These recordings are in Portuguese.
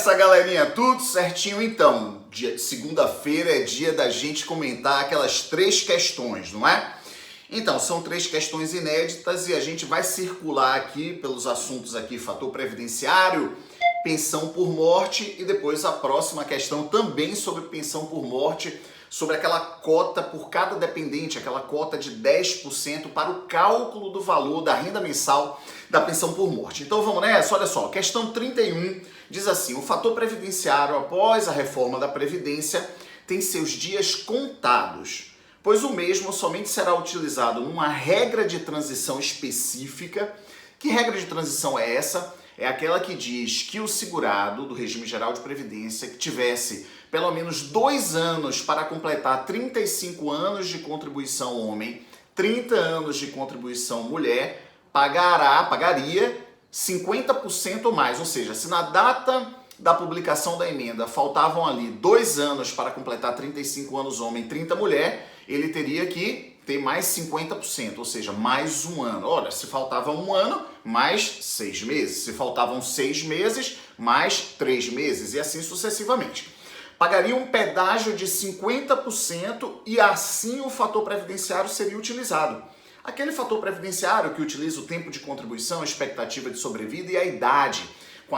Beleza, galerinha? Tudo certinho então? Segunda-feira é dia da gente comentar aquelas 3 questões, não é? Então, são 3 questões inéditas e a gente vai circular aqui pelos assuntos aqui, fator previdenciário, pensão por morte e depois a próxima questão também sobre pensão por morte, sobre aquela cota por cada dependente, aquela cota de 10% para o cálculo do valor da renda mensal da pensão por morte. Então vamos nessa, olha só, questão 31 diz assim: o fator previdenciário após a reforma da Previdência tem seus dias contados, pois o mesmo somente será utilizado numa regra de transição específica. Que regra de transição é essa? É aquela que diz que o segurado do regime geral de previdência que tivesse pelo menos 2 anos para completar 35 anos de contribuição homem, 30 anos de contribuição mulher, pagaria 50% ou mais. Ou seja, se na data da publicação da emenda faltavam ali 2 anos para completar 35 anos homem, 30 mulher, ele teria que ter mais 50%, ou seja, mais 1 ano. Olha, se faltava 1 ano, mais 6 meses. Se faltavam 6 meses, mais 3 meses e assim sucessivamente. Pagaria um pedágio de 50% e assim o fator previdenciário seria utilizado. Aquele fator previdenciário que utiliza o tempo de contribuição, a expectativa de sobrevida e a idade, com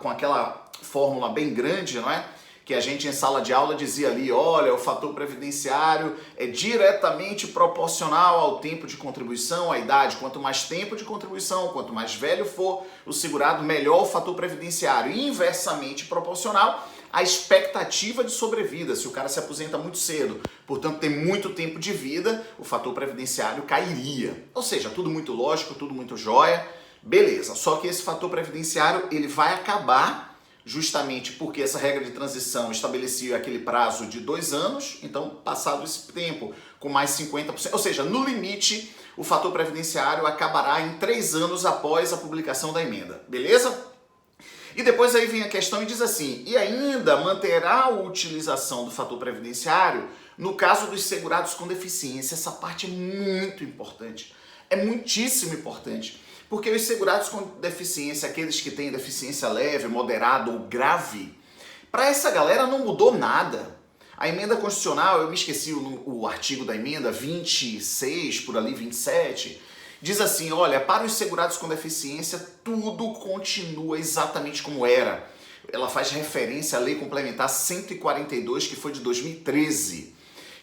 aquela fórmula bem grande, não é? Que a gente em sala de aula dizia ali, olha, o fator previdenciário é diretamente proporcional ao tempo de contribuição, à idade. Quanto mais tempo de contribuição, quanto mais velho for o segurado, melhor o fator previdenciário. E inversamente proporcional à expectativa de sobrevida. Se o cara se aposenta muito cedo, portanto tem muito tempo de vida, o fator previdenciário cairia. Ou seja, tudo muito lógico, tudo muito jóia, beleza. Só que esse fator previdenciário ele vai acabar justamente porque essa regra de transição estabelecia aquele prazo de 2 anos, então passado esse tempo com mais 50%, ou seja, no limite o fator previdenciário acabará em 3 anos após a publicação da emenda, beleza? E depois aí vem a questão e diz assim, e ainda manterá a utilização do fator previdenciário no caso dos segurados com deficiência. Essa parte é muito importante, é muitíssimo importante. Porque os segurados com deficiência, aqueles que têm deficiência leve, moderada ou grave, para essa galera não mudou nada. A emenda constitucional, eu me esqueci o artigo da emenda, 26, por ali, 27, diz assim, olha, para os segurados com deficiência, tudo continua exatamente como era. Ela faz referência à Lei Complementar 142, que foi de 2013.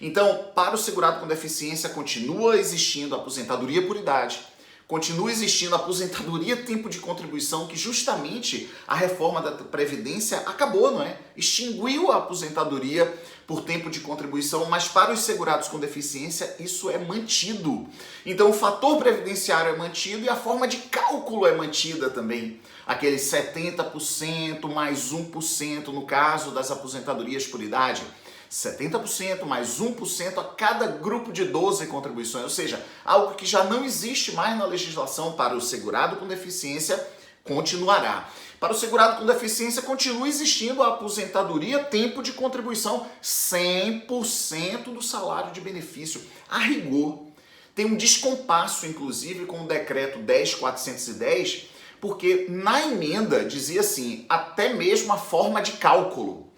Então, para o segurado com deficiência, continua existindo a aposentadoria por idade, continua existindo a aposentadoria tempo de contribuição, que justamente a reforma da Previdência acabou, não é? Extinguiu a aposentadoria por tempo de contribuição, mas para os segurados com deficiência isso é mantido. Então o fator previdenciário é mantido e a forma de cálculo é mantida também. Aqueles 70% mais 1% no caso das aposentadorias por idade. 70% mais 1% a cada grupo de 12 contribuições, ou seja, algo que já não existe mais na legislação. Para o segurado com deficiência, continuará. Para o segurado com deficiência, continua existindo a aposentadoria tempo de contribuição, 100% do salário de benefício, a rigor. Tem um descompasso, inclusive, com o decreto 10.410, porque na emenda dizia assim, até mesmo a forma de cálculo.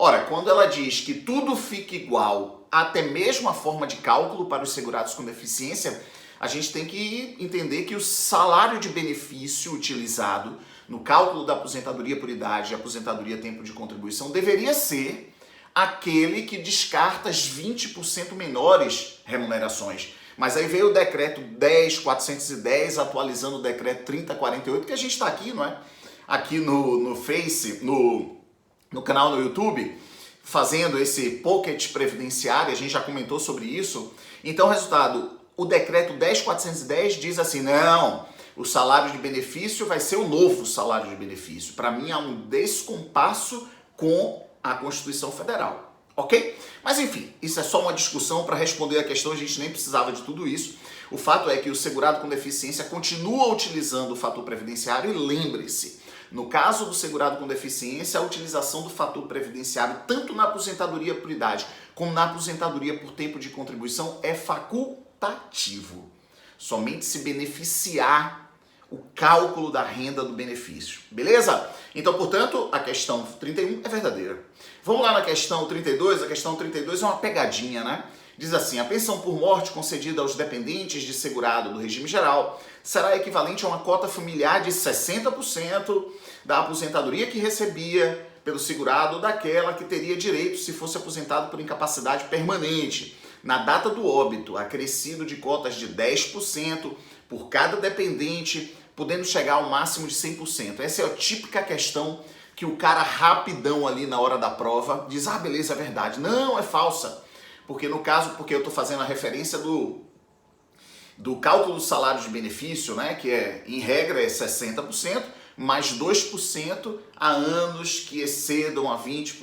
Ora, quando ela diz que tudo fica igual, até mesmo a forma de cálculo para os segurados com deficiência, a gente tem que entender que o salário de benefício utilizado no cálculo da aposentadoria por idade e aposentadoria tempo de contribuição deveria ser aquele que descarta as 20% menores remunerações. Mas aí veio o decreto 10.410 atualizando o decreto 3048, que a gente está aqui, não é? Aqui no Face, no canal no YouTube, fazendo esse pocket previdenciário, a gente já comentou sobre isso. Então, resultado, o decreto 10.410 diz assim, não, o salário de benefício vai ser o novo salário de benefício. Para mim, há um descompasso com a Constituição Federal, ok? Mas enfim, isso é só uma discussão para responder a questão, a gente nem precisava de tudo isso. O fato é que o segurado com deficiência continua utilizando o fator previdenciário e lembre-se, no caso do segurado com deficiência, a utilização do fator previdenciário, tanto na aposentadoria por idade como na aposentadoria por tempo de contribuição, é facultativo. Somente se beneficiar o cálculo da renda do benefício, beleza? Então, portanto, a questão 31 é verdadeira. Vamos lá na questão 32, a questão 32 é uma pegadinha, né? Diz assim, a pensão por morte concedida aos dependentes de segurado do regime geral será equivalente a uma cota familiar de 60% da aposentadoria que recebia pelo segurado daquela que teria direito se fosse aposentado por incapacidade permanente, na data do óbito, acrescido de cotas de 10% por cada dependente, podendo chegar ao máximo de 100%. Essa é a típica questão que o cara rapidão ali na hora da prova diz, ah, beleza, é verdade. Não, é falsa. Porque no caso, porque eu estou fazendo a referência do cálculo do salário de benefício, né, que em regra é 60%, mais 2% a anos que excedam a 20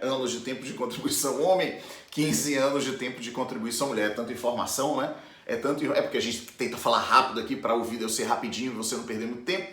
anos de tempo de contribuição homem, 15 anos de tempo de contribuição mulher. É tanta informação, né? É porque a gente tenta falar rápido aqui para o vídeo ser rapidinho e você não perder muito tempo.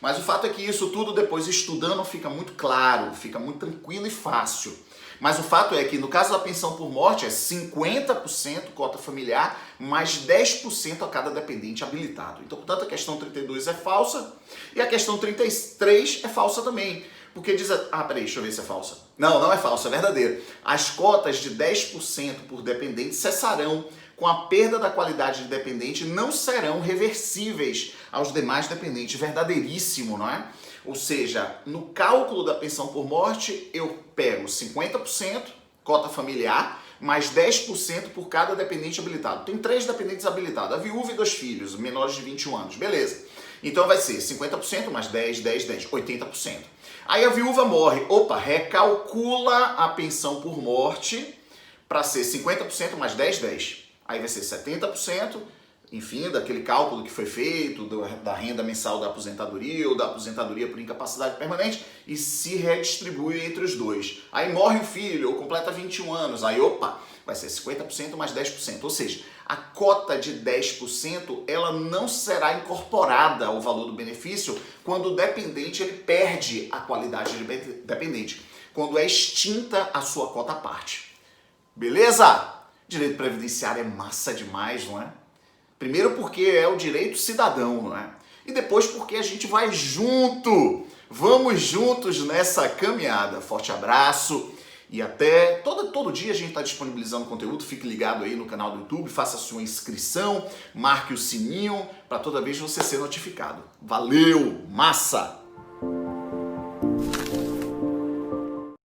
Mas o fato é que isso tudo depois estudando fica muito claro, fica muito tranquilo e fácil. Mas o fato é que no caso da pensão por morte é 50% cota familiar, mais 10% a cada dependente habilitado. Então, portanto, a questão 32 é falsa e a questão 33 é falsa também. Porque diz... peraí, deixa eu ver se é falsa. Não, não é falsa, é verdadeira. As cotas de 10% por dependente cessarão com a perda da qualidade de dependente, não serão reversíveis aos demais dependentes. Verdadeiríssimo, não é? Ou seja, no cálculo da pensão por morte, eu pego 50%, cota familiar, mais 10% por cada dependente habilitado. Tem 3 dependentes habilitados, a viúva e 2 filhos, menores de 21 anos. Beleza. Então vai ser 50% mais 10, 10, 10, 80%. Aí a viúva morre. Opa, recalcula a pensão por morte para ser 50% mais 10, 10. Aí vai ser 70%, enfim, daquele cálculo que foi feito, da renda mensal da aposentadoria ou da aposentadoria por incapacidade permanente e se redistribui entre os dois. Aí morre o filho ou completa 21 anos, aí opa, vai ser 50% mais 10%. Ou seja, a cota de 10% ela não será incorporada ao valor do benefício quando o dependente ele perde a qualidade de dependente, quando é extinta a sua cota à parte. Beleza? Direito previdenciário é massa demais, não é? Primeiro porque é o direito cidadão, não é? E depois porque a gente vai junto. Vamos juntos nessa caminhada. Forte abraço e até... Todo dia a gente está disponibilizando conteúdo. Fique ligado aí no canal do YouTube, faça a sua inscrição, marque o sininho para toda vez você ser notificado. Valeu, massa!